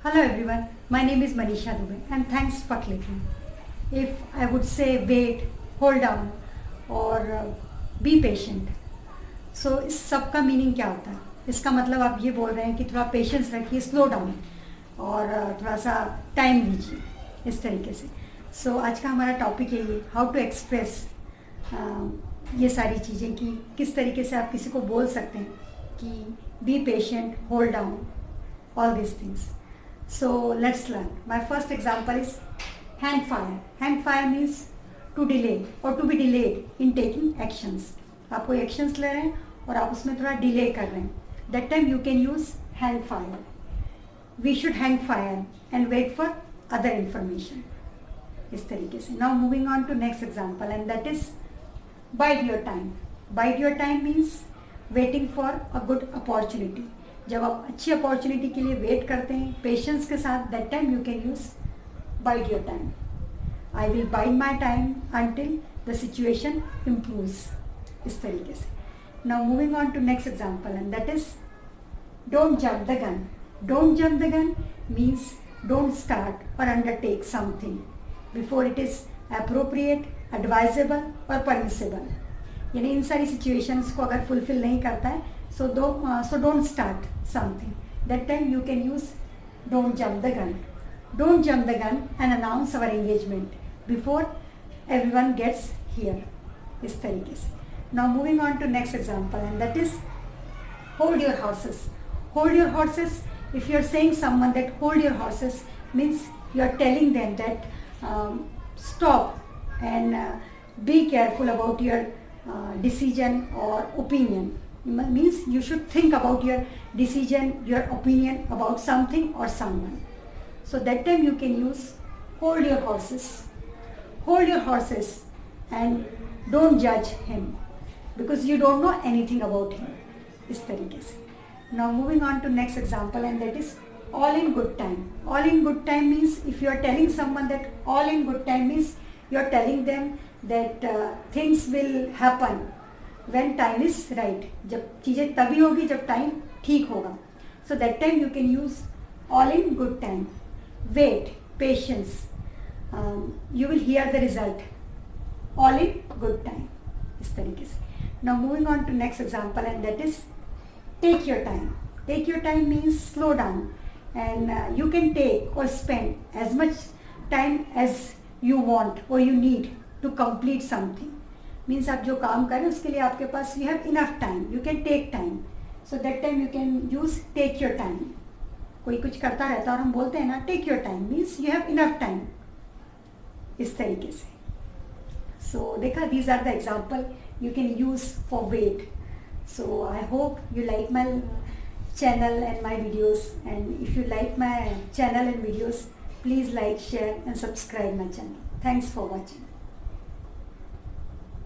Hello everyone, my name is Manisha Dubey and thanks for clicking. If I would say wait, hold down और be patient, so इस सब का meaning क्या होता है? इसका मतलब आप ये बोल रहे हैं कि थोड़ा पेशेंस रखिए, स्लो डाउन और थोड़ा सा टाइम लीजिए इस तरीके से. सो आज का हमारा टॉपिक है ये हाउ टू एक्सप्रेस ये सारी चीज़ें कि किस तरीके से आप किसी को बोल सकते हैं कि be patient, hold down, all these things. So let's learn. My first example is hang fire. Hang fire means to delay or to be delayed in taking actions. आप कोई actions ले रहे हैं और आप उसमें थोड़ा delay कर रहे हैं. That time you can use hang fire. We should hang fire and wait for other information. इस तरीके से. Now moving on to next example and that is bide your time. Bide your time means waiting for a good opportunity. जब आप अच्छी opportunity के लिए wait करते हैं पेशेंस के साथ, that time you can use bide your time. I will bide my time until the situation improves. इस तरीके से. Now moving on to next example and that is don't jump the gun. Don't jump the gun means don't start और undertake something before it is appropriate, advisable और permissible. यानी इन सारी situations को अगर फुलफिल नहीं करता है so don't start something. That time you can use don't jump the gun. Don't jump the gun and announce our engagement before everyone gets here. इस तरीके से. Now moving on to next example and that is hold your horses. Hold your horses. If you are saying someone that hold your horses means you are telling them that stop and be careful about your decision or opinion. Means you should think about your decision, your opinion about something or someone. So that time you can use hold your horses. Hold your horses and don't judge him because you don't know anything about him. इस तरीके से. Now moving on to next example and that is all in good time. All in good time means if you are telling someone that all in good time means you are telling them that things will happen when time is right. जब चीज़ें तभी होगी जब time ठीक होगा. So that time you can use all in good time. Wait, patience. You will hear the result. All in good time. इस तरीके से. Now moving on to next example and that is take your time. Take your time means slow down and you can take or spend as much time as you want or you need to complete something. Means आप जो काम करें उसके लिए आपके पास you have enough time, you can take time. So that time you can use take your time. कोई कुछ करता रहता है और हम बोलते हैं ना take your time means you have enough time. इस तरीके से. सो देखा, these are the example you can use for wait. So I hope you like my channel and my videos, and if you like my channel and videos please like, share and subscribe my channel. Thanks for watching.